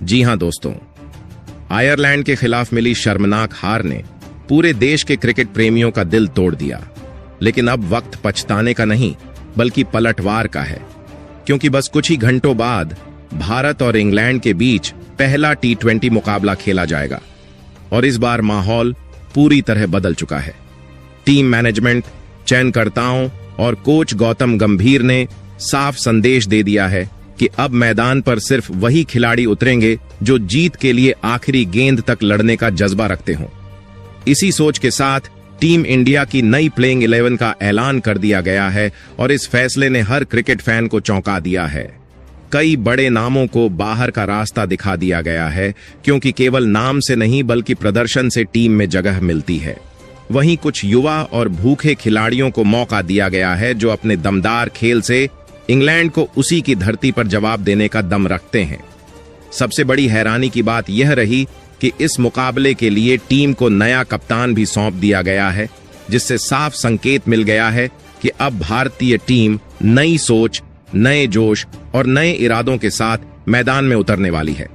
जी हां दोस्तों, आयरलैंड के खिलाफ मिली शर्मनाक हार ने पूरे देश के क्रिकेट प्रेमियों का दिल तोड़ दिया। लेकिन अब वक्त पछताने का नहीं बल्कि पलटवार का है, क्योंकि बस कुछ ही घंटों बाद भारत और इंग्लैंड के बीच पहला T20 मुकाबला खेला जाएगा और इस बार माहौल पूरी तरह बदल चुका है। टीम मैनेजमेंट, चयनकर्ताओं और कोच गौतम गंभीर ने साफ संदेश दे दिया है कि अब मैदान पर सिर्फ वही खिलाड़ी उतरेंगे जो जीत के लिए आखिरी गेंद तक लड़ने का जज्बा रखते हों। इसी सोच के साथ टीम इंडिया की नई प्लेइंग 11 का ऐलान कर दिया गया है और इस फैसले ने हर क्रिकेट फैन को चौंका दिया है। कई बड़े नामों को बाहर का रास्ता दिखा दिया गया है, क्योंकि केवल नाम से नहीं बल्कि प्रदर्शन से टीम में जगह मिलती है। वहीं कुछ युवा और भूखे खिलाड़ियों को मौका दिया गया है जो अपने दमदार खेल से इंग्लैंड को उसी की धरती पर जवाब देने का दम रखते हैं। सबसे बड़ी हैरानी की बात यह रही कि इस मुकाबले के लिए टीम को नया कप्तान भी सौंप दिया गया है, जिससे साफ संकेत मिल गया है कि अब भारतीय टीम नई सोच, नए जोश और नए इरादों के साथ मैदान में उतरने वाली है।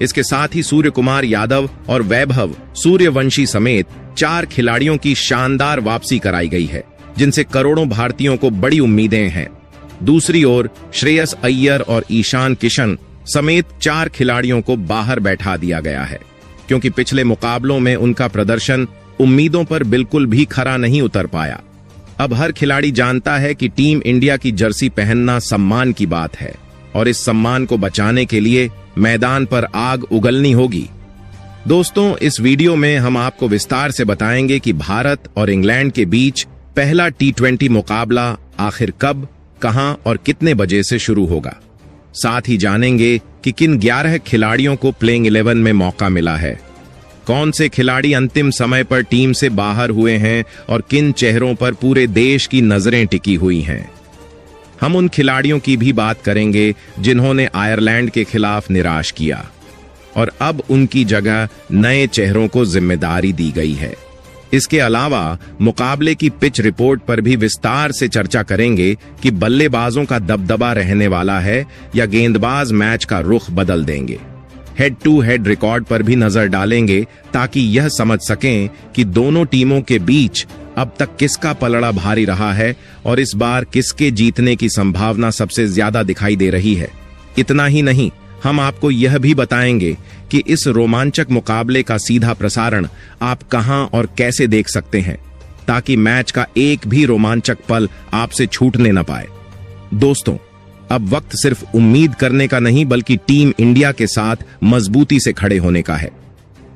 इसके साथ ही सूर्य कुमार यादव और वैभव सूर्यवंशी समेत 4 खिलाड़ियों की शानदार वापसी कराई गई है, जिनसे करोड़ों भारतीयों को बड़ी उम्मीदें हैं। दूसरी ओर श्रेयस अय्यर और ईशान किशन समेत 4 खिलाड़ियों को बाहर बैठा दिया गया है, क्योंकि पिछले मुकाबलों में उनका प्रदर्शन उम्मीदों पर बिल्कुल भी खरा नहीं उतर पाया। अब हर खिलाड़ी जानता है कि टीम इंडिया की जर्सी पहनना सम्मान की बात है और इस सम्मान को बचाने के लिए मैदान पर आग उगलनी होगी। दोस्तों, इस वीडियो में हम आपको विस्तार से बताएंगे कि भारत और इंग्लैंड के बीच पहला T20 मुकाबला आखिर कब, कहां और कितने बजे से शुरू होगा। साथ ही जानेंगे कि किन 11 खिलाड़ियों को प्लेइंग 11 में मौका मिला है, कौन से खिलाड़ी अंतिम समय पर टीम से बाहर हुए हैं और किन चेहरों पर पूरे देश की नजरें टिकी हुई हैं। हम उन खिलाड़ियों की भी बात करेंगे जिन्होंने आयरलैंड के खिलाफ निराश किया और अब उनकी जगह नए चेहरों को जिम्मेदारी दी गई है। इसके अलावा मुकाबले की पिच रिपोर्ट पर भी विस्तार से चर्चा करेंगे कि बल्लेबाजों का दबदबा रहने वाला है या गेंदबाज मैच का रुख बदल देंगे। हेड टू हेड रिकॉर्ड पर भी नजर डालेंगे ताकि यह समझ सकें कि दोनों टीमों के बीच अब तक किसका पलड़ा भारी रहा है और इस बार किसके जीतने की संभावना सबसे ज्यादा दिखाई दे रही है। इतना ही नहीं, हम आपको यह भी बताएंगे कि इस रोमांचक मुकाबले का सीधा प्रसारण आप कहां और कैसे देख सकते हैं, ताकि मैच का एक भी रोमांचक पल आपसे छूटने न पाए। दोस्तों, अब वक्त सिर्फ उम्मीद करने का नहीं बल्कि टीम इंडिया के साथ मजबूती से खड़े होने का है।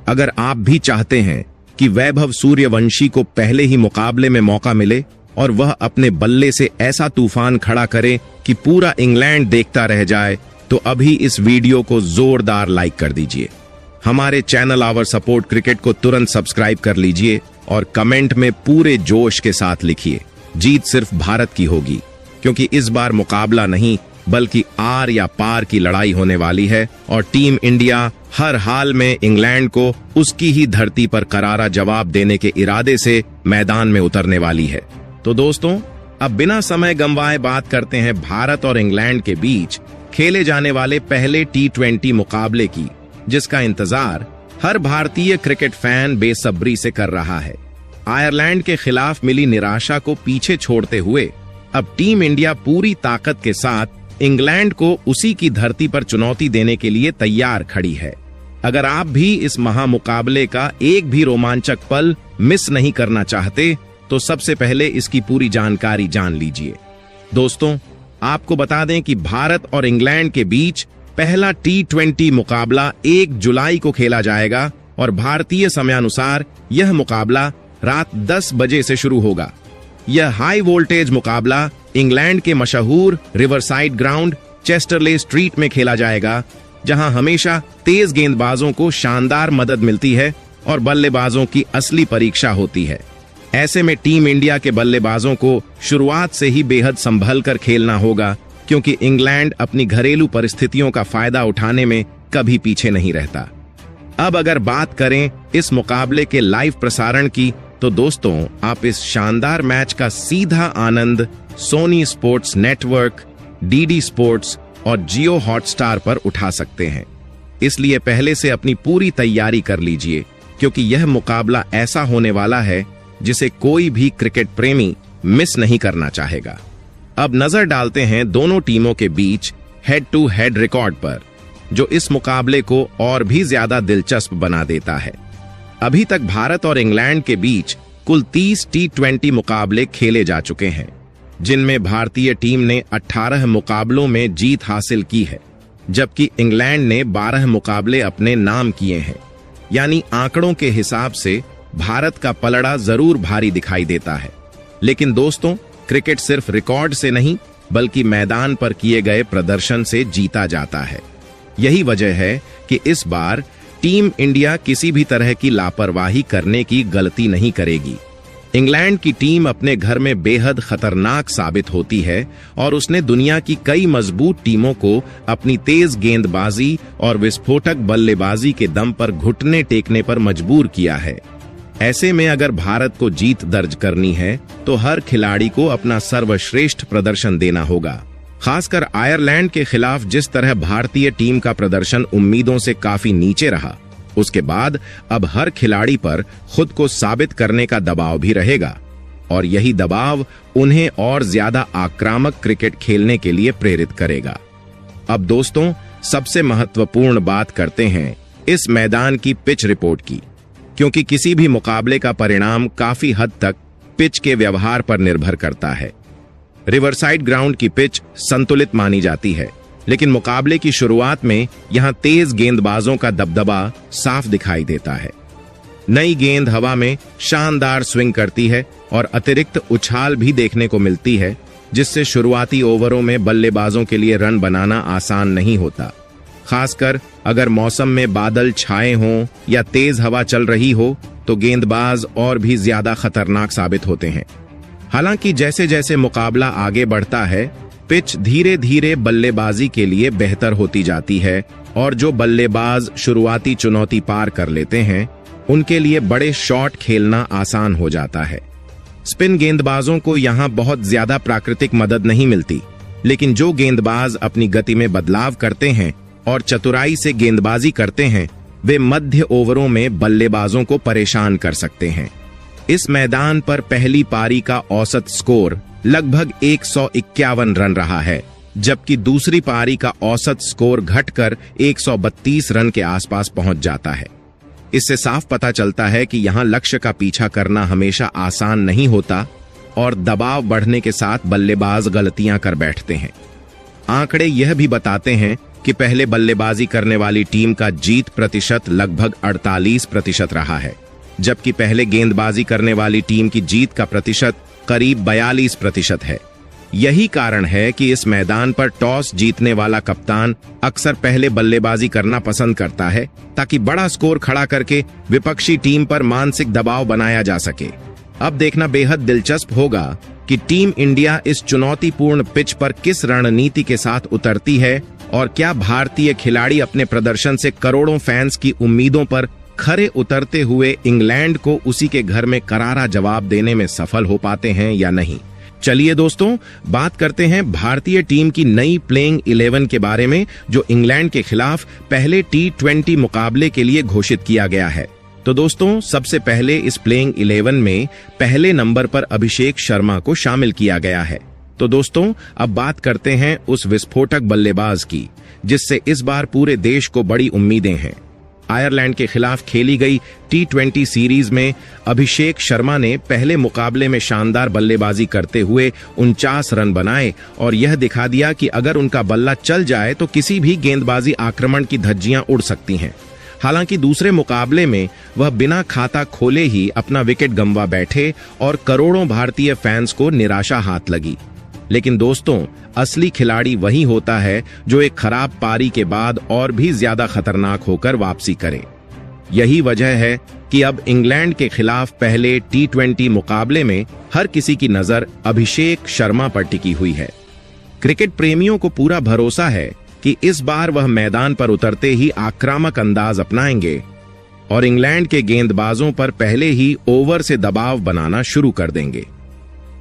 अगर आप भी चाहते हैं कि वैभव सूर्यवंशी को पहले ही मुकाबले में मौका मिले और वह अपने बल्ले से ऐसा तूफान खड़ा करे कि पूरा इंग्लैंड देखता रह जाए, तो अभी इस वीडियो को जोरदार लाइक कर दीजिए। हमारे चैनल आवर सपोर्ट क्रिकेट को तुरंत सब्सक्राइब कर लीजिए और कमेंट में पूरे जोश के साथ लिखिए, जीत सिर्फ भारत की होगी, क्योंकि इस बार मुकाबला नहीं बल्कि आर या पार की लड़ाई होने वाली है और टीम इंडिया हर हाल में इंग्लैंड को उसकी ही धरती पर करारा जवाब देने के इरादे से मैदान में उतरने वाली है। तो दोस्तों, अब बिना समय गंवाए बात करते हैं भारत और इंग्लैंड के बीच खेले जाने वाले पहले T20 मुकाबले की, जिसका इंतजार हर भारतीय क्रिकेट फैन बेसब्री से कर रहा है। आयरलैंड के खिलाफ मिली निराशा को पीछे छोड़ते हुए अब टीम इंडिया पूरी ताकत के साथ इंग्लैंड को उसी की धरती पर चुनौती देने के लिए तैयार खड़ी है। अगर आप भी इस महामुकाबले का एक भी रोमांचक पल मिस नहीं करना चाहते, तो सबसे पहले इसकी पूरी जानकारी जान लीजिए। दोस्तों, आपको बता दें कि भारत और इंग्लैंड के बीच पहला T20 मुकाबला 1 जुलाई को खेला जाएगा और भारतीय समयानुसार यह मुकाबला रात 10 बजे से शुरू होगा। यह हाई वोल्टेज मुकाबला इंग्लैंड के मशहूर रिवरसाइड ग्राउंड चेस्टरले स्ट्रीट में खेला जाएगा, जहां हमेशा तेज गेंदबाजों को शानदार मदद मिलती है और बल्लेबाजों की असली परीक्षा होती है। ऐसे में टीम इंडिया के बल्लेबाजों को शुरुआत से ही बेहद संभल कर खेलना होगा, क्योंकि इंग्लैंड अपनी घरेलू परिस्थितियों का फायदा उठाने में कभी पीछे नहीं रहता। अब अगर बात करें इस मुकाबले के लाइव प्रसारण की, तो दोस्तों, आप इस शानदार मैच का सीधा आनंद Sony sports network, DD sports और जियो हॉटस्टार पर उठा सकते हैं। इसलिए पहले से अपनी पूरी तैयारी कर लीजिए, क्योंकि यह मुकाबला ऐसा होने वाला है जिसे कोई भी क्रिकेट प्रेमी मिस नहीं करना चाहेगा। अब नजर डालते हैं दोनों टीमों के बीच हेड टू हेड रिकॉर्ड पर, जो इस मुकाबले को और भी ज्यादा दिलचस्प बना देता है। अभी तक भारत और इंग्लैंड के बीच कुल 30 T20 मुकाबले खेले जा चुके हैं, जिनमें भारतीय टीम ने 18 मुकाबलों में जीत हासिल की है, जबकि इंग्लैंड ने 12 मुकाबले अपने नाम किए हैं। यानी आंकड़ों के हिसाब से भारत का पलड़ा जरूर भारी दिखाई देता है। लेकिन दोस्तों, क्रिकेट सिर्फ रिकॉर्ड से नहीं बल्कि मैदान पर किए गए प्रदर्शन से जीता जाता है। यही वजह है कि इस बार टीम इंडिया किसी भी तरह की लापरवाही करने की गलती नहीं करेगी। इंग्लैंड की टीम अपने घर में बेहद खतरनाक साबित होती है और उसने दुनिया की कई मजबूत टीमों को अपनी तेज गेंदबाजी और विस्फोटक बल्लेबाजी के दम पर घुटने टेकने पर मजबूर किया है। ऐसे में अगर भारत को जीत दर्ज करनी है तो हर खिलाड़ी को अपना सर्वश्रेष्ठ प्रदर्शन देना होगा। खासकर आयरलैंड के खिलाफ जिस तरह भारतीय टीम का प्रदर्शन उम्मीदों से काफी नीचे रहा, उसके बाद अब हर खिलाड़ी पर खुद को साबित करने का दबाव भी रहेगा और यही दबाव उन्हें और ज्यादा आक्रामक क्रिकेट खेलने के लिए प्रेरित करेगा। अब दोस्तों, सबसे महत्वपूर्ण बात करते हैं इस मैदान की पिच रिपोर्ट की, क्योंकि किसी भी मुकाबले का परिणाम काफी हद तक पिच के व्यवहार पर निर्भर करता है। रिवरसाइड ग्राउंड की पिच संतुलित मानी जाती है, लेकिन मुकाबले की शुरुआत में यहां तेज गेंदबाजों का दबदबा साफ दिखाई देता है। नई गेंद हवा में शानदार स्विंग करती है और अतिरिक्त उछाल भी देखने को मिलती है, जिससे शुरुआती ओवरों में बल्लेबाजों के लिए रन बनाना आसान नहीं होता। खासकर अगर मौसम में बादल छाए हों या तेज हवा चल रही हो तो गेंदबाज और भी ज्यादा खतरनाक साबित होते हैं। हालांकि जैसे जैसे मुकाबला आगे बढ़ता है, पिच धीरे धीरे बल्लेबाजी के लिए बेहतर होती जाती है और जो बल्लेबाज शुरुआती चुनौती पार कर लेते हैं, उनके लिए बड़े शॉट खेलना आसान हो जाता है। स्पिन गेंदबाजों को यहां बहुत ज्यादा प्राकृतिक मदद नहीं मिलती, लेकिन जो गेंदबाज अपनी गति में बदलाव करते हैं और चतुराई से गेंदबाजी करते हैं, वे मध्य ओवरों में बल्लेबाजों को परेशान कर सकते हैं। इस मैदान पर पहली पारी का औसत स्कोर लगभग 151 रन रहा है, जबकि दूसरी पारी का औसत स्कोर घटकर 132 रन के आसपास पहुंच जाता है। इससे साफ पता चलता है कि यहां लक्ष्य का पीछा करना हमेशा आसान नहीं होता और दबाव बढ़ने के साथ बल्लेबाज गलतियां कर बैठते हैं। आंकड़े यह भी बताते हैं कि पहले बल्लेबाजी करने वाली टीम का जीत प्रतिशत लगभग 48% रहा है, जबकि पहले गेंदबाजी करने वाली टीम की जीत का प्रतिशत करीब 42% है। यही कारण है कि इस मैदान पर टॉस जीतने वाला कप्तान अक्सर पहले बल्लेबाजी करना पसंद करता है, ताकि बड़ा स्कोर खड़ा करके विपक्षी टीम पर मानसिक दबाव बनाया जा सके। अब देखना बेहद दिलचस्प होगा कि टीम इंडिया इस चुनौतीपूर्ण पिच पर किस रणनीति के साथ उतरती है और क्या भारतीय खिलाड़ी अपने प्रदर्शन से करोड़ों फैंस की उम्मीदों पर खरे उतरते हुए इंग्लैंड को उसी के घर में करारा जवाब देने में सफल हो पाते हैं या नहीं। चलिए दोस्तों, बात करते हैं भारतीय टीम की नई प्लेइंग 11 के बारे में, जो इंग्लैंड के खिलाफ पहले T20 मुकाबले के लिए घोषित किया गया है। तो दोस्तों, सबसे पहले इस प्लेइंग 11 में पहले नंबर पर अभिषेक शर्मा को शामिल किया गया है। तो दोस्तों, अब बात करते हैं उस विस्फोटक बल्लेबाज की, जिससे इस बार पूरे देश को बड़ी उम्मीदें हैं। आयरलैंड के खिलाफ खेली गई T20 सीरीज में अभिषेक शर्मा ने पहले मुकाबले में शानदार बल्लेबाजी करते हुए 49 रन बनाए और यह दिखा दिया कि अगर उनका बल्ला चल जाए तो किसी भी गेंदबाजी आक्रमण की धज्जियां उड़ सकती हैं। हालांकि दूसरे मुकाबले में वह बिना खाता खोले ही अपना विकेट गंवा बैठे और करोड़ों भारतीय फैंस को निराशा हाथ लगी। लेकिन दोस्तों, असली खिलाड़ी वही होता है जो एक खराब पारी के बाद और भी ज्यादा खतरनाक होकर वापसी करे। यही वजह है कि अब इंग्लैंड के खिलाफ पहले T20 मुकाबले में हर किसी की नजर अभिषेक शर्मा पर टिकी हुई है। क्रिकेट प्रेमियों को पूरा भरोसा है कि इस बार वह मैदान पर उतरते ही आक्रामक अंदाज अपनाएंगे और इंग्लैंड के गेंदबाजों पर पहले ही ओवर से दबाव बनाना शुरू कर देंगे।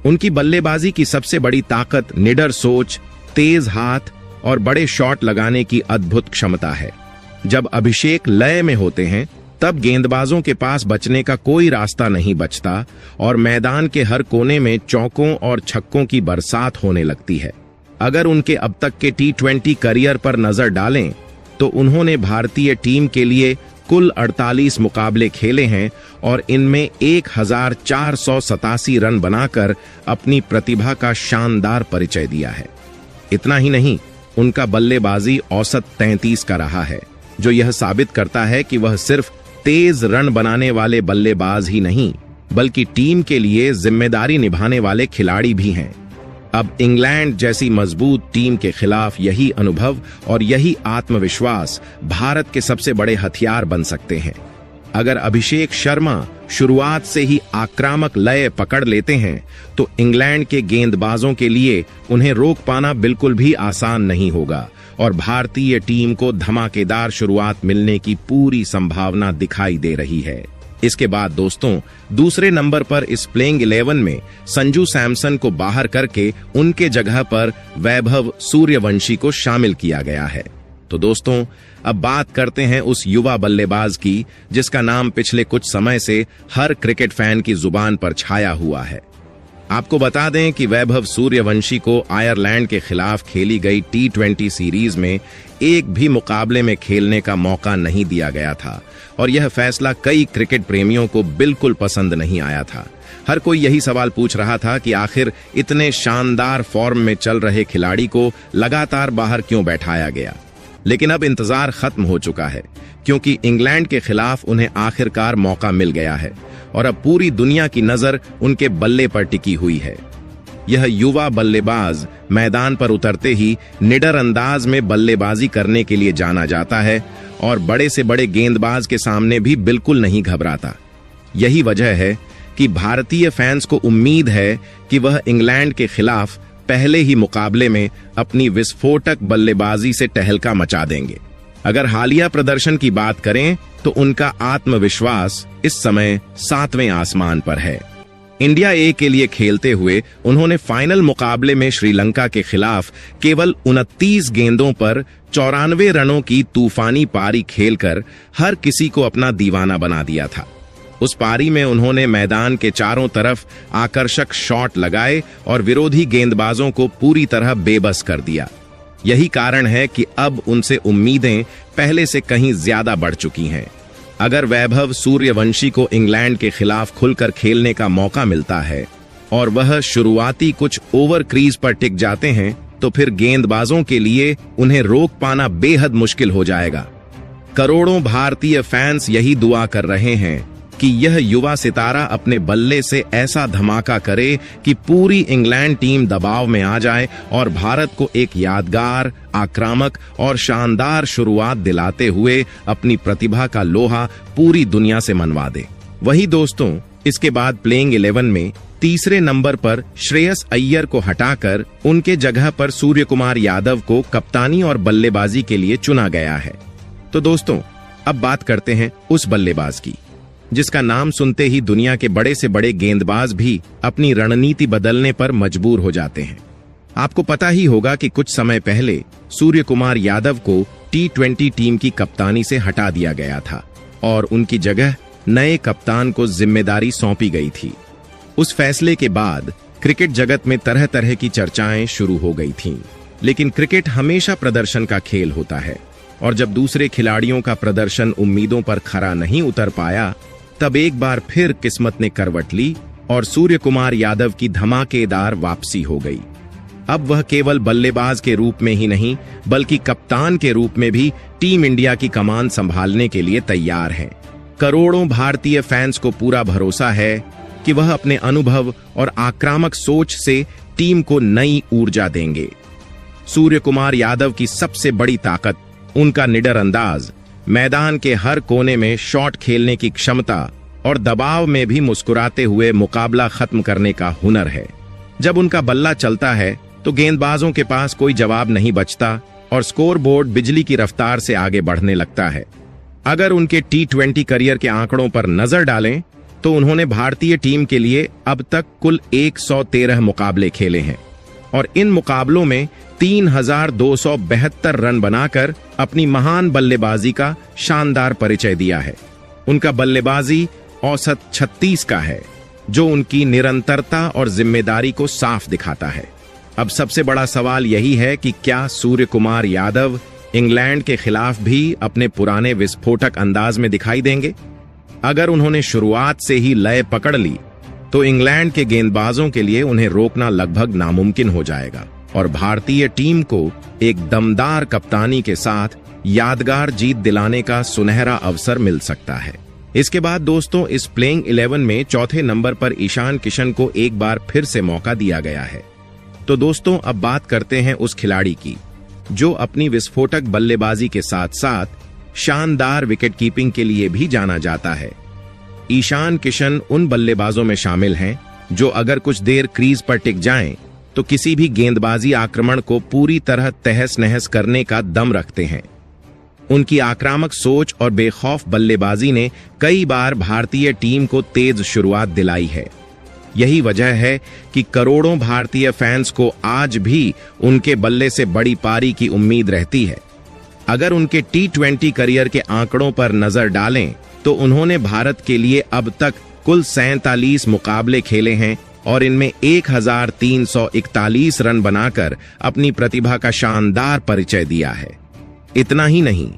उनकी बल्लेबाजी की सबसे बड़ी ताकत निडर सोच, तेज हाथ और बड़े शॉट लगाने की अद्भुत क्षमता है। जब अभिषेक लय में होते हैं तब गेंदबाजों के पास बचने का कोई रास्ता नहीं बचता और मैदान के हर कोने में चौकों और छक्कों की बरसात होने लगती है। अगर उनके अब तक के T20 करियर पर नजर डालें तो उन्होंने भारतीय टीम के लिए कुल 48 मुकाबले खेले हैं और इनमें 1487 रन बनाकर अपनी प्रतिभा का शानदार परिचय दिया है। इतना ही नहीं, उनका बल्लेबाजी औसत 33 का रहा है, जो यह साबित करता है कि वह सिर्फ तेज रन बनाने वाले बल्लेबाज ही नहीं बल्कि टीम के लिए जिम्मेदारी निभाने वाले खिलाड़ी भी हैं। अब इंग्लैंड जैसी मजबूत टीम के खिलाफ यही अनुभव और यही आत्मविश्वास भारत के सबसे बड़े हथियार बन सकते हैं। अगर अभिषेक शर्मा शुरुआत से ही आक्रामक लय पकड़ लेते हैं तो इंग्लैंड के गेंदबाजों के लिए उन्हें रोक पाना बिल्कुल भी आसान नहीं होगा और भारतीय टीम को धमाकेदार शुरुआत मिलने की पूरी संभावना दिखाई दे रही है। इसके बाद दोस्तों, दूसरे नंबर पर इस प्लेइंग 11 में संजू सैमसन को बाहर करके उनके जगह पर वैभव सूर्यवंशी को शामिल किया गया है। तो दोस्तों, अब बात करते हैं उस युवा बल्लेबाज की जिसका नाम पिछले कुछ समय से हर क्रिकेट फैन की जुबान पर छाया हुआ है। आपको बता दें कि वैभव सूर्यवंशी को आयरलैंड के खिलाफ खेली गई T20 सीरीज में एक भी मुकाबले में खेलने का मौका नहीं दिया गया था और यह फैसला कई क्रिकेट प्रेमियों को बिल्कुल पसंद नहीं आया था। हर कोई यही सवाल पूछ रहा था कि आखिर इतने शानदार फॉर्म में चल रहे खिलाड़ी को लगातार बाहर क्यों बैठाया गया। लेकिन अब इंतजार खत्म हो चुका है क्योंकि इंग्लैंड के खिलाफ उन्हें आखिरकार मौका मिल गया है और अब पूरी दुनिया की नजर उनके बल्ले पर टिकी हुई है। यह युवा बल्लेबाज मैदान पर उतरते ही निडर अंदाज में बल्लेबाजी करने के लिए जाना जाता है और बड़े से बड़े गेंदबाज के सामने भी बिल्कुल नहीं घबराता। यही वजह है कि भारतीय फैंस को उम्मीद है कि वह इंग्लैंड के खिलाफ पहले ही मुकाबले में अपनी विस्फोटक बल्लेबाजी से टहलका मचा देंगे। अगर हालिया प्रदर्शन की बात करें तो उनका आत्मविश्वास इस समय 7वें आसमान पर है। इंडिया ए के लिए खेलते हुए उन्होंने फाइनल मुकाबले में श्रीलंका के खिलाफ केवल 29 गेंदों पर 94 रनों की तूफानी पारी खेलकर हर किसी को अपना दीवाना बना दिया था। उस पारी में उन्होंने मैदान के चारों तरफ आकर्षक शॉट लगाए और विरोधी गेंदबाजों को पूरी तरह बेबस कर दिया। यही कारण है कि अब उनसे उम्मीदें पहले से कहीं ज्यादा बढ़ चुकी हैं। अगर वैभव सूर्यवंशी को इंग्लैंड के खिलाफ खुलकर खेलने का मौका मिलता है और वह शुरुआती कुछ ओवर क्रीज पर टिक जाते हैं तो फिर गेंदबाजों के लिए उन्हें रोक पाना बेहद मुश्किल हो जाएगा। करोड़ों भारतीय फैंस यही दुआ कर रहे हैं कि यह युवा सितारा अपने बल्ले से ऐसा धमाका करे कि पूरी इंग्लैंड टीम दबाव में आ जाए और भारत को एक यादगार, आक्रामक और शानदार शुरुआत दिलाते हुए अपनी प्रतिभा का लोहा पूरी दुनिया से मनवा दे। वही दोस्तों, इसके बाद प्लेइंग 11 में तीसरे नंबर पर श्रेयस अय्यर को हटाकर उनके जगह पर सूर्यकुमार यादव को कप्तानी और बल्लेबाजी के लिए चुना गया है। तो दोस्तों, अब बात करते हैं उस बल्लेबाज की जिसका नाम सुनते ही दुनिया के बड़े से बड़े गेंदबाज भी अपनी रणनीति बदलने पर मजबूर हो जाते हैं। आपको पता ही होगा कि कुछ समय पहले सूर्यकुमार यादव को T20 टीम की कप्तानी से हटा दिया गया था और उनकी जगह नए कप्तान को जिम्मेदारी सौंपी गई थी। उस फैसले के बाद क्रिकेट जगत में तरह तरह की चर्चाएं शुरू हो गई थीं। लेकिन क्रिकेट हमेशा प्रदर्शन का खेल होता है और जब दूसरे खिलाड़ियों का प्रदर्शन उम्मीदों पर खरा नहीं उतर पाया तब एक बार फिर किस्मत ने करवट ली और सूर्यकुमार यादव की धमाकेदार वापसी हो गई। अब वह केवल बल्लेबाज के रूप में ही नहीं बल्कि कप्तान के रूप में भी टीम इंडिया की कमान संभालने के लिए तैयार हैं। करोड़ों भारतीय फैंस को पूरा भरोसा है कि वह अपने अनुभव और आक्रामक सोच से टीम को नई ऊर्जा देंगे। सूर्यकुमार यादव की सबसे बड़ी ताकत उनका निडर अंदाज, मैदान के हर कोने में शॉट खेलने की क्षमता और दबाव में भी मुस्कुराते हुए मुकाबला खत्म करने का हुनर है। जब उनका बल्ला चलता है तो गेंदबाजों के पास कोई जवाब नहीं बचता और स्कोरबोर्ड बिजली की रफ्तार से आगे बढ़ने लगता है। अगर उनके T20 करियर के आंकड़ों पर नजर डालें तो उन्होंने भारतीय टीम के लिए अब तक कुल 113 मुकाबले खेले हैं। और इन मुकाबलों में 3272 रन बनाकर अपनी महान बल्लेबाजी का शानदार परिचय दिया है। उनका बल्लेबाजी औसत 36 का है, जो उनकी निरंतरता और जिम्मेदारी को साफ दिखाता है। अब सबसे बड़ा सवाल यही है कि क्या सूर्य कुमार यादव इंग्लैंड के खिलाफ भी अपने पुराने विस्फोटक अंदाज में दिखाई देंगे? अगर उन्होंने शुरुआत से ही लय पकड़ ली तो इंग्लैंड के गेंदबाजों के लिए उन्हें रोकना लगभग नामुमकिन हो जाएगा और भारतीय टीम को एक दमदार कप्तानी के साथ यादगार जीत दिलाने का सुनहरा अवसर मिल सकता है। इसके बाद दोस्तों, इस प्लेइंग 11 में चौथे नंबर पर ईशान किशन को एक बार फिर से मौका दिया गया है। तो दोस्तों, अब बात करते हैं उस खिलाड़ी की जो अपनी विस्फोटक बल्लेबाजी के साथ साथ शानदार विकेट कीपिंग के लिए भी जाना जाता है। ईशान किशन उन बल्लेबाजों में शामिल हैं जो अगर कुछ देर क्रीज पर टिक जाएं तो किसी भी गेंदबाजी आक्रमण को पूरी तरह तहस नहस करने का दम रखते हैं। उनकी आक्रामक सोच और बेखौफ बल्लेबाजी ने कई बार भारतीय टीम को तेज शुरुआत दिलाई है। यही वजह है कि करोड़ों भारतीय फैंस को आज भी उनके बल्ले से बड़ी पारी की उम्मीद रहती है। अगर उनके T20 करियर के आंकड़ों पर नजर डालें तो उन्होंने भारत के लिए अब तक कुल 47 मुकाबले खेले हैं और इनमें 1341 रन बनाकर अपनी प्रतिभा का शानदार परिचय दिया है। इतना ही नहीं,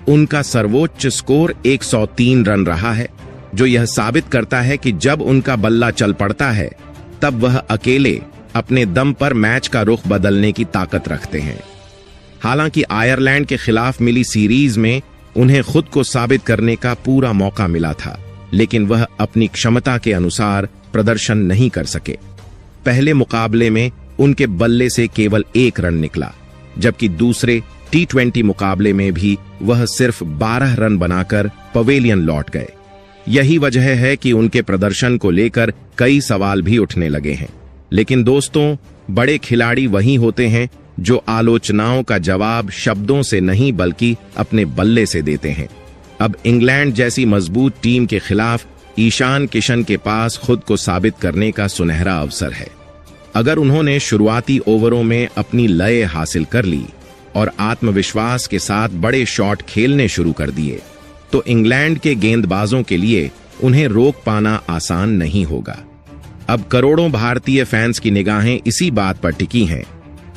उनका सर्वोच्च स्कोर 103 रन रहा है, जो यह साबित करता है कि जब उनका बल्ला चल पड़ता है तब वह अकेले अपने दम पर मैच का रुख बदलने की ताकत रखते हैं। हालांकि आयरलैंड के खिलाफ मिली सीरीज में उन्हें खुद को साबित करने का पूरा मौका मिला था, लेकिन वह अपनी क्षमता के अनुसार प्रदर्शन नहीं कर सके। पहले मुकाबले में उनके बल्ले से केवल 1 रन निकला, जबकि दूसरे T20 मुकाबले में भी वह सिर्फ 12 रन बनाकर पवेलियन लौट गए। यही वजह है कि उनके प्रदर्शन को लेकर कई सवाल भी उठने लगे हैं। लेकिन दोस्तों, बड़े खिलाड़ी वही होते हैं जो आलोचनाओं का जवाब शब्दों से नहीं बल्कि अपने बल्ले से देते हैं। अब इंग्लैंड जैसी मजबूत टीम के खिलाफ ईशान किशन के पास खुद को साबित करने का सुनहरा अवसर है। अगर उन्होंने शुरुआती ओवरों में अपनी लय हासिल कर ली और आत्मविश्वास के साथ बड़े शॉट खेलने शुरू कर दिए तो इंग्लैंड के गेंदबाजों के लिए उन्हें रोक पाना आसान नहीं होगा। अब करोड़ों भारतीय फैंस की निगाहें इसी बात पर टिकी हैं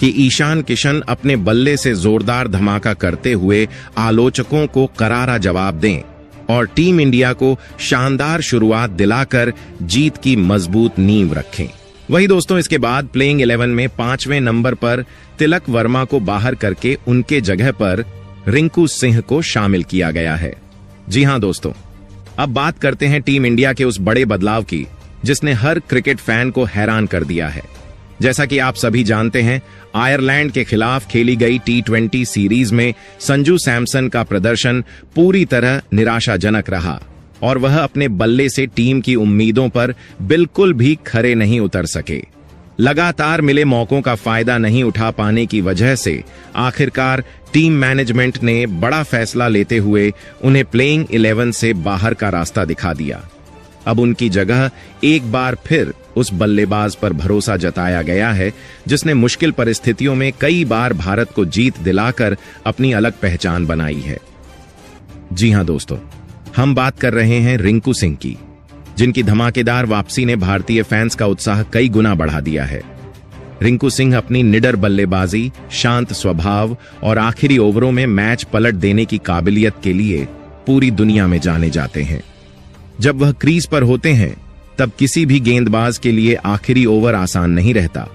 कि ईशान किशन अपने बल्ले से जोरदार धमाका करते हुए आलोचकों को करारा जवाब दें और टीम इंडिया को शानदार शुरुआत दिलाकर जीत की मजबूत नींव रखें। वही दोस्तों, इसके बाद प्लेइंग 11 में 5वें नंबर पर तिलक वर्मा को बाहर करके उनके जगह पर रिंकू सिंह को शामिल किया गया है। जी हां दोस्तों, अब बात करते हैं टीम इंडिया के उस बड़े बदलाव की जिसने हर क्रिकेट फैन को हैरान कर दिया है। जैसा कि आप सभी जानते हैं, आयरलैंड के खिलाफ खेली गई T20 सीरीज में संजू सैमसन का प्रदर्शन पूरी तरह निराशाजनक रहा और वह अपने बल्ले से टीम की उम्मीदों पर बिल्कुल भी खरे नहीं उतर सके। लगातार मिले मौकों का फायदा नहीं उठा पाने की वजह से आखिरकार टीम मैनेजमेंट ने बड़ा फैसला लेते हुए उन्हें प्लेइंग 11 से बाहर का रास्ता दिखा दिया। अब उनकी जगह एक बार फिर उस बल्लेबाज पर भरोसा जताया गया है जिसने मुश्किल परिस्थितियों में कई बार भारत को जीत दिलाकर अपनी अलग पहचान बनाई है। जी हां दोस्तों, हम बात कर रहे हैं रिंकू सिंह की, जिनकी धमाकेदार वापसी ने भारतीय फैंस का उत्साह कई गुना बढ़ा दिया है। रिंकू सिंह अपनी निडर बल्लेबाजी, शांत स्वभाव और आखिरी ओवरों में मैच पलट देने की काबिलियत के लिए पूरी दुनिया में जाने जाते हैं। जब वह क्रीज पर होते हैं तब किसी भी गेंदबाज के लिए आखिरी ओवर आसान नहीं रहता।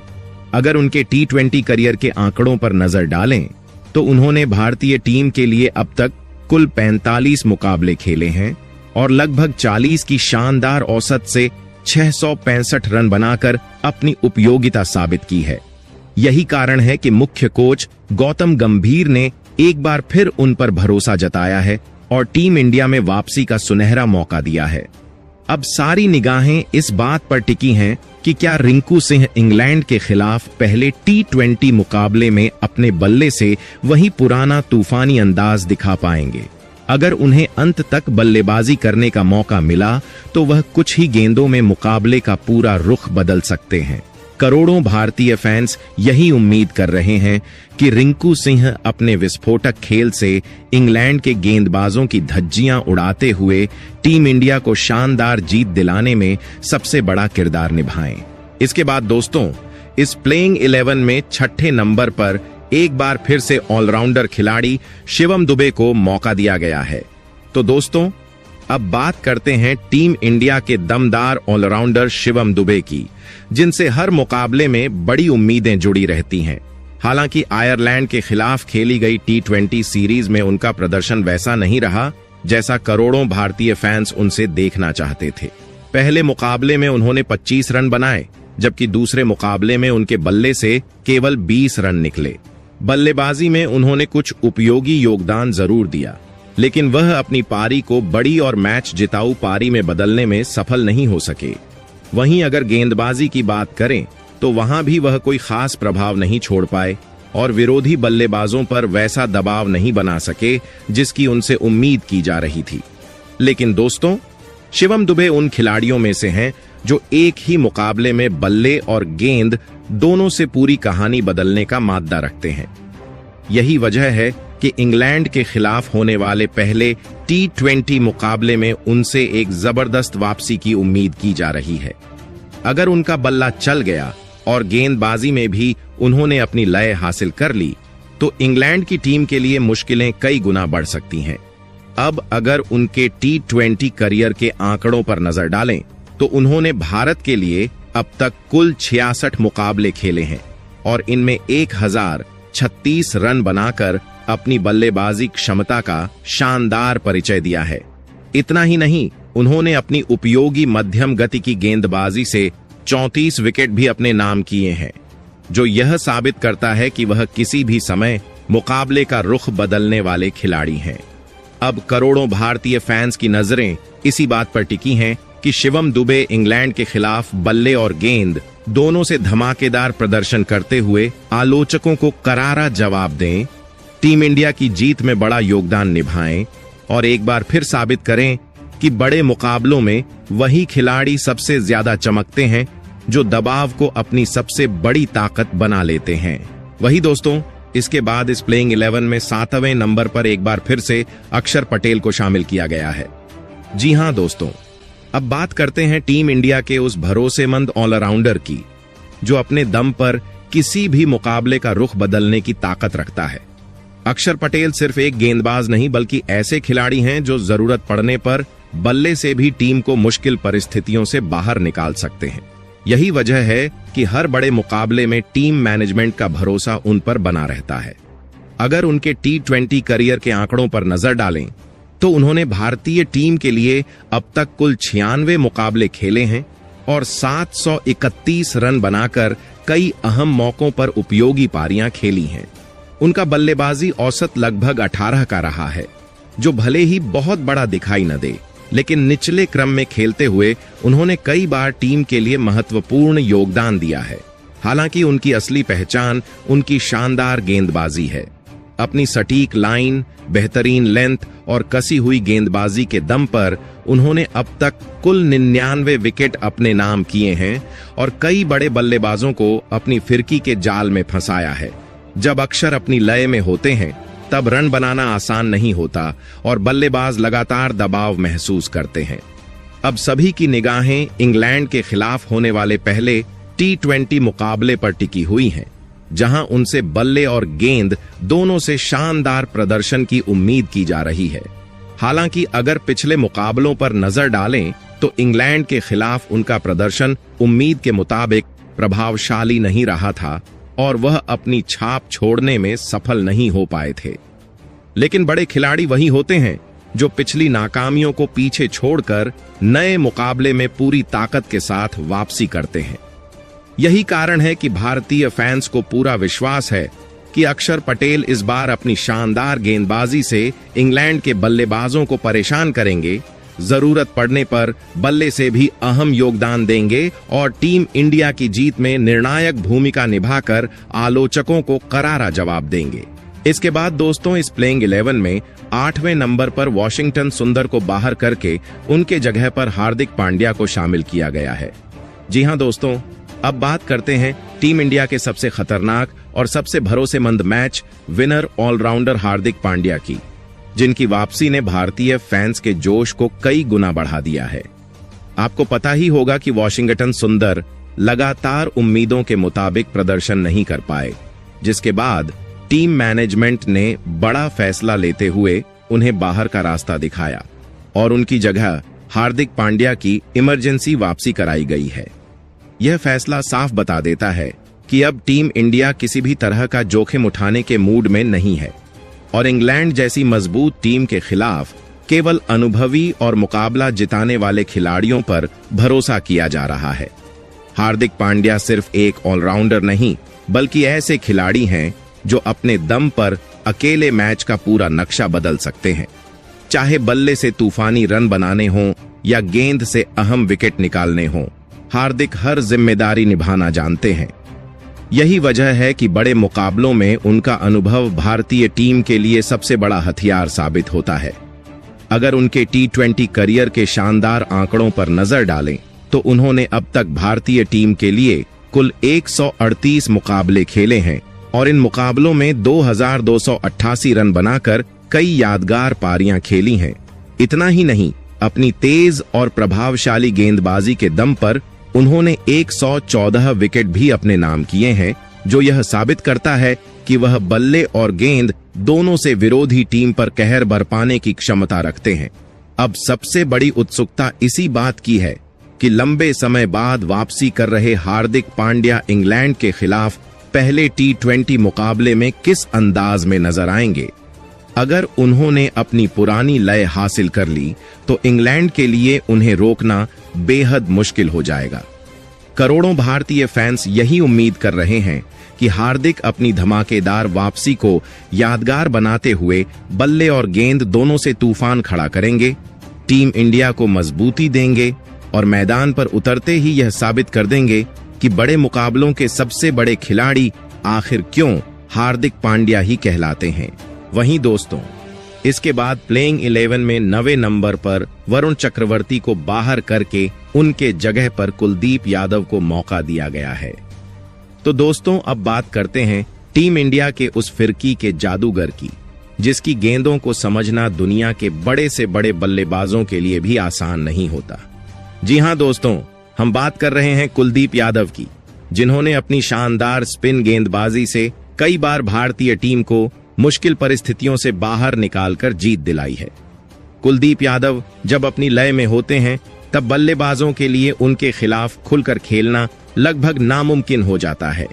अगर उनके T20 करियर के आंकड़ों पर नजर डालें तो उन्होंने भारतीय टीम के लिए अब तक कुल 45 मुकाबले खेले हैं और लगभग 40 की शानदार औसत से 665 रन बनाकर अपनी उपयोगिता साबित की है। यही कारण है कि मुख्य कोच गौतम गंभीर ने एक बार फिर उन पर भरोसा जताया है और टीम इंडिया में वापसी का सुनहरा मौका दिया है। अब सारी निगाहें इस बात पर टिकी हैं कि क्या रिंकू सिंह इंग्लैंड के खिलाफ पहले T20 मुकाबले में अपने बल्ले से वही पुराना तूफानी अंदाज दिखा पाएंगे। अगर उन्हें अंत तक बल्लेबाजी करने का मौका मिला तो वह कुछ ही गेंदों में मुकाबले का पूरा रुख बदल सकते हैं। करोड़ों भारतीय फैंस यही उम्मीद कर रहे हैं कि रिंकू सिंह अपने विस्फोटक खेल से इंग्लैंड के गेंदबाजों की धज्जियां उड़ाते हुए टीम इंडिया को शानदार जीत दिलाने में सबसे बड़ा किरदार निभाएं। इसके बाद दोस्तों, इस प्लेइंग 11 में छठे नंबर पर एक बार फिर से ऑलराउंडर खिलाड़ी शिवम दुबे को मौका दिया गया है। तो दोस्तों, अब बात करते हैं टीम इंडिया के दमदार ऑलराउंडर शिवम दुबे की, जिनसे हर मुकाबले में बड़ी उम्मीदें जुड़ी रहती हैं। हालांकि आयरलैंड के खिलाफ खेली गई T20 सीरीज में उनका प्रदर्शन वैसा नहीं रहा जैसा करोड़ों भारतीय फैंस उनसे देखना चाहते थे। पहले मुकाबले में उन्होंने 25 रन बनाए, जबकि दूसरे मुकाबले में उनके बल्ले से केवल 20 रन निकले। बल्लेबाजी में उन्होंने कुछ उपयोगी योगदान जरूर दिया, लेकिन वह अपनी पारी को बड़ी और मैच जिताऊ पारी में बदलने में सफल नहीं हो सके। वहीं अगर गेंदबाजी की बात करें तो वहां भी वह कोई खास प्रभाव नहीं छोड़ पाए और विरोधी बल्लेबाजों पर वैसा दबाव नहीं बना सके जिसकी उनसे उम्मीद की जा रही थी। लेकिन दोस्तों, शिवम दुबे उन खिलाड़ियों में से हैं जो एक ही मुकाबले में बल्ले और गेंद दोनों से पूरी कहानी बदलने का माद्दा रखते हैं। यही वजह है कि इंग्लैंड के खिलाफ होने वाले पहले T20 मुकाबले में उनसे एक जबरदस्त वापसी की उम्मीद की जा रही है। अगर उनका बल्ला चल गया और गेंदबाजी में भी उन्होंने अपनी लय हासिल कर ली तो इंग्लैंड की टीम के लिए मुश्किलें कई गुना बढ़ सकती हैं। अब अगर उनके T20 करियर के आंकड़ों पर नजर डालें तो उन्होंने भारत के लिए अब तक कुल 66 मुकाबले खेले हैं और इनमें 1036 रन बनाकर अपनी बल्लेबाजी क्षमता का शानदार परिचय दिया है। इतना ही नहीं, उन्होंने अपनी उपयोगी मध्यम गति की गेंदबाजी से 34 विकेट भी अपने नाम किए हैं, जो यह साबित करता है कि वह किसी भी समय मुकाबले का रुख बदलने वाले खिलाड़ी हैं। अब करोड़ों भारतीय फैंस की नजरें इसी बात पर टिकी हैं कि शिवम दुबे इंग्लैंड के खिलाफ बल्ले और गेंद दोनों से धमाकेदार प्रदर्शन करते हुए आलोचकों को करारा जवाब दें, टीम इंडिया की जीत में बड़ा योगदान निभाएं और एक बार फिर साबित करें कि बड़े मुकाबलों में वही खिलाड़ी सबसे ज्यादा चमकते हैं जो दबाव को अपनी सबसे बड़ी ताकत बना लेते हैं। वही दोस्तों, इसके बाद इस प्लेइंग 11 में 7वें नंबर पर एक बार फिर से अक्षर पटेल को शामिल किया गया है। जी हां दोस्तों, अब बात करते हैं टीम इंडिया के उस भरोसेमंद ऑलराउंडर की जो अपने दम पर किसी भी मुकाबले का रुख बदलने की ताकत रखता है। अक्षर पटेल सिर्फ एक गेंदबाज नहीं बल्कि ऐसे खिलाड़ी हैं जो जरूरत पड़ने पर बल्ले से भी टीम को मुश्किल परिस्थितियों से बाहर निकाल सकते हैं। यही वजह है कि हर बड़े मुकाबले में टीम मैनेजमेंट का भरोसा उन पर बना रहता है। अगर उनके T20 करियर के आंकड़ों पर नजर डालें तो उन्होंने भारतीय टीम के लिए अब तक कुल 96 मुकाबले खेले हैं और 731 रन बनाकर कई अहम मौकों पर उपयोगी पारियां खेली हैं। उनका बल्लेबाजी औसत लगभग 18 का रहा है, जो भले ही बहुत बड़ा दिखाई न दे, लेकिन निचले क्रम में खेलते हुए उन्होंने कई बार टीम के लिए महत्वपूर्ण योगदान दिया है। हालांकि उनकी असली पहचान उनकी शानदार गेंदबाजी है। अपनी सटीक लाइन, बेहतरीन लेंथ और कसी हुई गेंदबाजी के दम पर उन्होंने अब तक कुल 99 विकेट अपने नाम किए हैं और कई बड़े बल्लेबाजों को अपनी फिरकी के जाल में फंसाया है। जब अक्षर अपनी लय में होते हैं तब रन बनाना आसान नहीं होता और बल्लेबाज लगातार दबाव महसूस करते हैं। अब सभी की निगाहें इंग्लैंड के खिलाफ होने वाले पहले T20 मुकाबले पर टिकी हुई हैं, जहां उनसे बल्ले और गेंद दोनों से शानदार प्रदर्शन की उम्मीद की जा रही है। हालांकि अगर पिछले मुकाबलों पर नजर डालें तो इंग्लैंड के खिलाफ उनका प्रदर्शन उम्मीद के मुताबिक प्रभावशाली नहीं रहा था और वह अपनी छाप छोड़ने में सफल नहीं हो पाए थे। लेकिन बड़े खिलाड़ी वही होते हैं जो पिछली नाकामियों को पीछे छोड़कर नए मुकाबले में पूरी ताकत के साथ वापसी करते हैं। यही कारण है कि भारतीय फैंस को पूरा विश्वास है कि अक्षर पटेल इस बार अपनी शानदार गेंदबाजी से इंग्लैंड के बल्लेबाजों को परेशान करेंगे, जरूरत पड़ने पर बल्ले से भी अहम योगदान देंगे और टीम इंडिया की जीत में निर्णायक भूमिका निभाकर आलोचकों को करारा जवाब देंगे। इसके बाद दोस्तों, इस प्लेइंग 11 में 8वें नंबर पर वॉशिंगटन सुंदर को बाहर करके उनके जगह पर हार्दिक पांड्या को शामिल किया गया है। जी हां दोस्तों, अब बात करते हैं टीम इंडिया के सबसे खतरनाक और सबसे भरोसेमंद match winner allrounder Hardik Pandya की, जिनकी वापसी ने भारतीय फैंस के जोश को कई गुना बढ़ा दिया है। आपको पता ही होगा कि वॉशिंगटन सुंदर लगातार उम्मीदों के मुताबिक प्रदर्शन नहीं कर पाए, जिसके बाद टीम मैनेजमेंट ने बड़ा फैसला लेते हुए उन्हें बाहर का रास्ता दिखाया और उनकी जगह हार्दिक पांड्या की इमरजेंसी वापसी कराई गई है। यह फैसला साफ बता देता है कि अब टीम इंडिया किसी भी तरह का जोखिम उठाने के मूड में नहीं है और इंग्लैंड जैसी मजबूत टीम के खिलाफ केवल अनुभवी और मुकाबला जिताने वाले खिलाड़ियों पर भरोसा किया जा रहा है। हार्दिक पांड्या सिर्फ एक ऑलराउंडर नहीं, बल्कि ऐसे खिलाड़ी हैं जो अपने दम पर अकेले मैच का पूरा नक्शा बदल सकते हैं। चाहे बल्ले से तूफानी रन बनाने हों या गेंद से अहम विकेट निकालने हों, हार्दिक हर जिम्मेदारी निभाना जानते हैं। यही वजह है कि बड़े मुकाबलों में उनका अनुभव भारतीय टीम के लिए सबसे बड़ा हथियार साबित होता है। अगर उनके T20 करियर के शानदार आंकड़ों पर नजर डालें तो उन्होंने अब तक भारतीय टीम के लिए कुल 138 मुकाबले खेले हैं और इन मुकाबलों में 2288 रन बनाकर कई यादगार पारियां खेली हैं। इतना ही नहीं, अपनी तेज और प्रभावशाली गेंदबाजी के दम पर उन्होंने 114 विकेट भी अपने नाम किए हैं, जो यह साबित करता है कि वह बल्ले और गेंद दोनों से विरोधी टीम पर कहर बरपाने की क्षमता रखते हैं। अब सबसे बड़ी उत्सुकता इसी बात की है कि लंबे समय बाद वापसी कर रहे हार्दिक पांड्या इंग्लैंड के खिलाफ पहले T20 मुकाबले में किस अंदाज में नजर आएंगे। अगर उन्होंने अपनी पुरानी लय हासिल कर ली तो इंग्लैंड के लिए उन्हें रोकना बेहद मुश्किल हो जाएगा। करोड़ों भारतीय फैंस यही उम्मीद कर रहे हैं कि हार्दिक अपनी धमाकेदार वापसी को यादगार बनाते हुए बल्ले और गेंद दोनों से तूफान खड़ा करेंगे, टीम इंडिया को मजबूती देंगे और मैदान पर उतरते ही यह साबित कर देंगे कि बड़े मुकाबलों के सबसे बड़े खिलाड़ी आखिर क्यों हार्दिक पांड्या ही कहलाते हैं। वहीं दोस्तों, इसके बाद प्लेइंग 11 में 9वें नंबर पर वरुण चक्रवर्ती को बाहर करके उनके जगह पर कुलदीप यादव को मौका दिया गया है। तो दोस्तों, अब बात करते हैं टीम इंडिया के उस फिरकी के जादूगर की, जिसकी गेंदों को समझना दुनिया के बड़े से बड़े बल्लेबाजों के लिए भी आसान नहीं होता। जी हां दोस्तों, हम बात कर रहे हैं कुलदीप यादव की, जिन्होंने अपनी शानदार स्पिन गेंदबाजी से कई बार भारतीय टीम को मुश्किल परिस्थितियों से बाहर निकालकर जीत दिलाई है। कुलदीप यादव जब अपनी लय में होते हैं तब बल्लेबाजों के लिए उनके खिलाफ खुलकर खेलना लगभग नामुमकिन हो जाता है।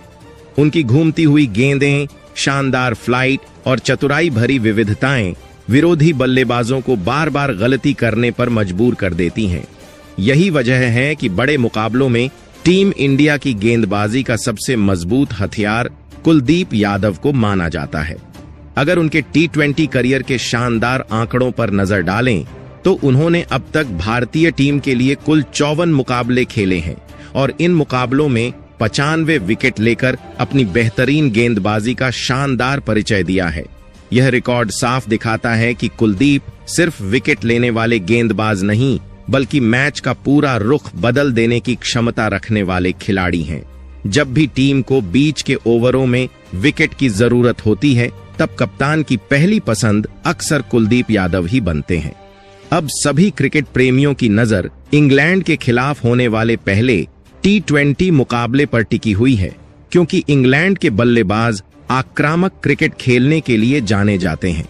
उनकी घूमती हुई गेंदें, शानदार फ्लाइट और चतुराई भरी विविधताएं विरोधी बल्लेबाजों को बार बार गलती करने पर मजबूर कर देती हैं। यही वजह है कि बड़े मुकाबलों में टीम इंडिया की गेंदबाजी का सबसे मजबूत हथियार कुलदीप यादव को माना जाता है। अगर उनके T20 करियर के शानदार आंकड़ों पर नजर डालें तो उन्होंने अब तक भारतीय टीम के लिए कुल 54 मुकाबले खेले हैं और इन मुकाबलों में 95 विकेट लेकर अपनी बेहतरीन गेंदबाजी का शानदार परिचय दिया है। यह रिकॉर्ड साफ दिखाता है कि कुलदीप सिर्फ विकेट लेने वाले गेंदबाज नहीं, बल्कि मैच का पूरा रुख बदल देने की क्षमता रखने वाले खिलाड़ी हैं। जब भी टीम को बीच के ओवरों में विकेट की जरूरत होती है, तब कप्तान की पहली पसंद अक्सर कुलदीप यादव ही बनते हैं। अब सभी क्रिकेट प्रेमियों की नजर इंग्लैंड के खिलाफ होने वाले पहले T20 मुकाबले पर टिकी हुई है, क्योंकि इंग्लैंड के बल्लेबाज आक्रामक क्रिकेट खेलने के लिए जाने जाते हैं।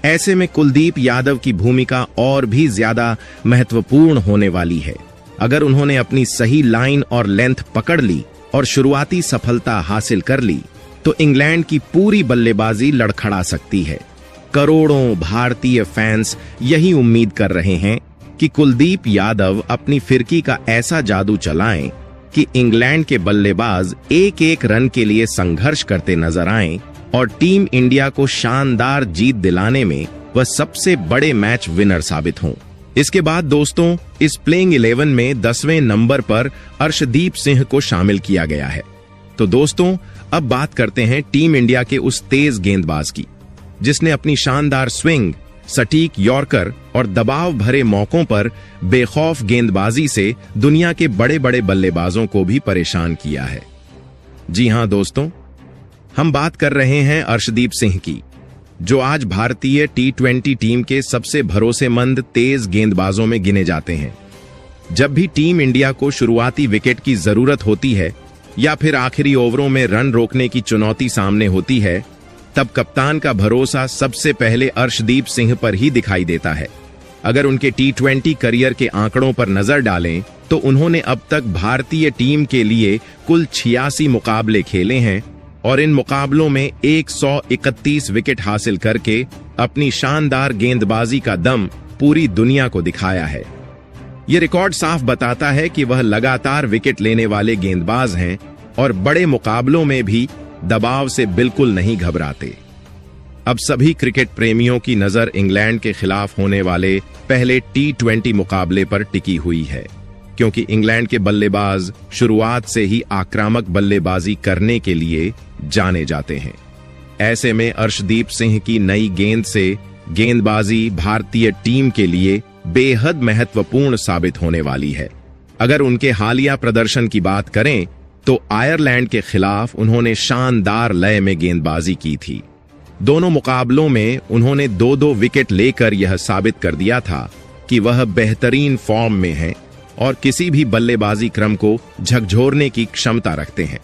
ऐसे में कुलदीप यादव की भूमिका और भी ज्यादा महत्वपूर्ण होने वाली है। अगर उन्होंने अपनी सही लाइन और लेंथ पकड़ ली और शुरुआती सफलता हासिल कर ली तो इंग्लैंड की पूरी बल्लेबाजी लड़खड़ा सकती है। करोड़ों भारतीय फैंस यही उम्मीद कर रहे हैं कि कुलदीप यादव अपनी फिरकी का ऐसा जादू चलाएं कि इंग्लैंड के बल्लेबाज एक एक रन के लिए संघर्ष करते नजर आएं और टीम इंडिया को शानदार जीत दिलाने में वह सबसे बड़े मैच विनर साबित हों। इसके बाद दोस्तों, इस प्लेइंग 11 में 10वें नंबर पर अर्शदीप सिंह को शामिल किया गया है। तो दोस्तों, अब बात करते हैं टीम इंडिया के उस तेज गेंदबाज की, जिसने अपनी शानदार स्विंग, सटीक यॉर्कर और दबाव भरे मौकों पर बेखौफ गेंदबाजी से दुनिया के बड़े बड़े बल्लेबाजों को भी परेशान किया है। जी हां दोस्तों, हम बात कर रहे हैं अर्शदीप सिंह की, जो आज भारतीय T20 टीम के सबसे भरोसेमंद तेज गेंदबाजों में गिने जाते हैं। जब भी टीम इंडिया को शुरुआती विकेट की जरूरत होती है या फिर आखिरी ओवरों में रन रोकने की चुनौती सामने होती है, तब कप्तान का भरोसा सबसे पहले अर्शदीप सिंह पर ही दिखाई देता है। अगर उनके T20 करियर के आंकड़ों पर नजर डालें तो उन्होंने अब तक भारतीय टीम के लिए कुल 86 मुकाबले खेले हैं और इन मुकाबलों में 131 विकेट हासिल करके अपनी शानदार गेंदबाजी का दम पूरी दुनिया को दिखाया है। यह रिकॉर्ड साफ बताता है कि वह लगातार विकेट लेने वाले गेंदबाज हैं और बड़े मुकाबलों में भी दबाव से बिल्कुल नहीं घबराते। अब सभी क्रिकेट प्रेमियों की नजर इंग्लैंड के खिलाफ होने वाले पहले T20 मुकाबले पर टिकी हुई है, क्योंकि इंग्लैंड के बल्लेबाज शुरुआत से ही आक्रामक बल्लेबाजी करने के लिए जाने जाते हैं। ऐसे में अर्शदीप सिंह की नई गेंद से गेंदबाजी भारतीय टीम के लिए बेहद महत्वपूर्ण साबित होने वाली है। अगर उनके हालिया प्रदर्शन की बात करें तो आयरलैंड के खिलाफ उन्होंने शानदार लय में गेंदबाजी की थी। दोनों मुकाबलों में उन्होंने 2-2 विकेट लेकर यह साबित कर दिया था कि वह बेहतरीन फॉर्म में हैं और किसी भी बल्लेबाजी क्रम को झकझोरने की क्षमता रखते हैं।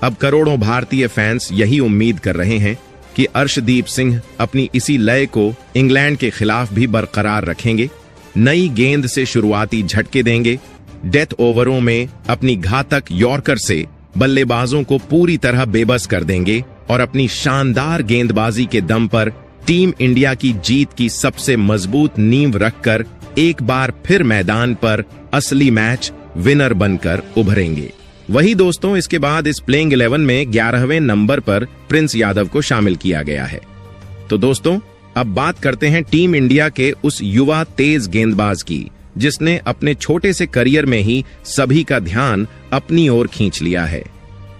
अब करोड़ों भारतीय फैंस यही उम्मीद कर रहे हैं कि अर्शदीप सिंह अपनी इसी लय को इंग्लैंड के खिलाफ भी बरकरार रखेंगे, नई गेंद से शुरुआती झटके देंगे, डेथ ओवरों में अपनी घातक यॉर्कर से बल्लेबाजों को पूरी तरह बेबस कर देंगे और अपनी शानदार गेंदबाजी के दम पर टीम इंडिया की जीत की सबसे मजबूत नींव रखकर एक बार फिर मैदान पर असली मैच विनर बनकर उभरेंगे। वही दोस्तों, इसके बाद इस प्लेइंग 11 में 11वें नंबर पर प्रिंस यादव को शामिल किया गया है। तो दोस्तों, अब बात करते हैं टीम इंडिया के उस युवा तेज गेंदबाज की, जिसने अपने छोटे से करियर में ही सभी का ध्यान अपनी ओर खींच लिया है।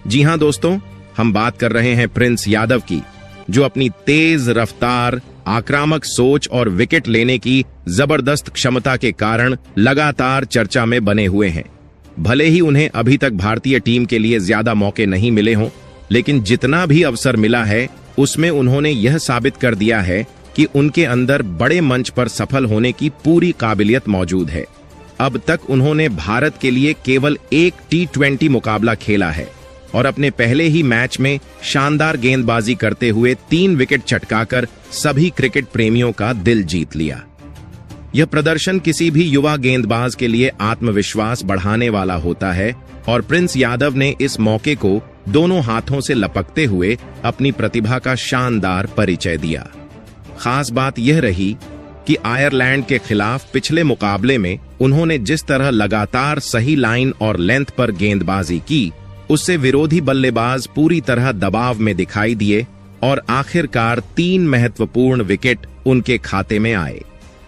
जी हां दोस्तों, हम बात कर रहे हैं प्रिंस यादव की, जो अपनी तेज रफ्तार, आक्रामक सोच और विकेट लेने की जबरदस्त क्षमता के कारण लगातार चर्चा में बने हुए हैं। भले ही उन्हें अभी तक भारतीय टीम के लिए ज्यादा मौके नहीं मिले हों, लेकिन जितना भी अवसर मिला है उसमें उन्होंने यह साबित कर दिया है कि उनके अंदर बड़े मंच पर सफल होने की पूरी काबिलियत मौजूद है। अब तक उन्होंने भारत के लिए केवल एक T20 मुकाबला खेला है और अपने पहले ही मैच में शानदार गेंदबाजी करते हुए 3 विकेट चटकाकर सभी क्रिकेट प्रेमियों का दिल जीत लिया। यह प्रदर्शन किसी भी युवा गेंदबाज के लिए आत्मविश्वास बढ़ाने वाला होता है और प्रिंस यादव ने इस मौके को दोनों हाथों से लपकते हुए अपनी प्रतिभा का शानदार परिचय दिया। खास बात यह रही कि आयरलैंड के खिलाफ पिछले मुकाबले में उन्होंने जिस तरह लगातार सही लाइन और लेंथ पर गेंदबाजी की, उससे विरोधी बल्लेबाज पूरी तरह दबाव में दिखाई दिए और आखिरकार 3 महत्वपूर्ण विकेट उनके खाते में आए।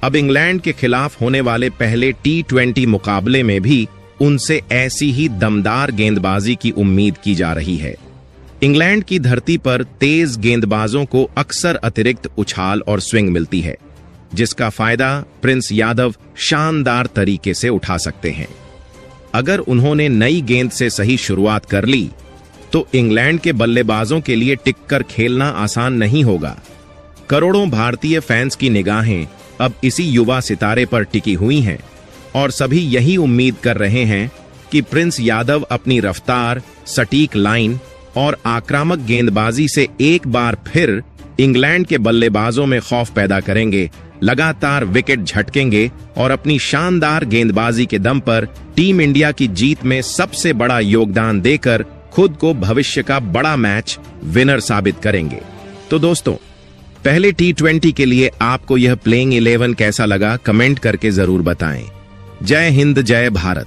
अब इंग्लैंड के खिलाफ होने वाले पहले T20 मुकाबले में भी उनसे ऐसी ही दमदार गेंदबाजी की उम्मीद की जा रही है। इंग्लैंड की धरती पर तेज गेंदबाजों को अक्सर अतिरिक्त उछाल और स्विंग मिलती है, जिसका फायदा प्रिंस यादव शानदार तरीके से उठा सकते हैं। अगर उन्होंने नई गेंद से सही शुरुआत कर ली तो इंग्लैंड के बल्लेबाजों के लिए टिककर खेलना आसान नहीं होगा। करोड़ों भारतीय फैंस की निगाहें अब इसी युवा सितारे पर टिकी हुई हैं और सभी यही उम्मीद कर रहे हैं कि प्रिंस यादव अपनी रफ्तार, सटीक लाइन और आक्रामक गेंदबाजी से एक बार फिर इंग्लैंड के बल्लेबाजों में खौफ पैदा करेंगे, लगातार विकेट झटकेंगे और अपनी शानदार गेंदबाजी के दम पर टीम इंडिया की जीत में सबसे बड़ा योगदान देकर खुद को भविष्य का बड़ा मैच विनर साबित करेंगे। तो दोस्तों, पहले T20 के लिए आपको यह प्लेइंग 11 कैसा लगा, कमेंट करके जरूर बताएं। जय हिंद, जय भारत।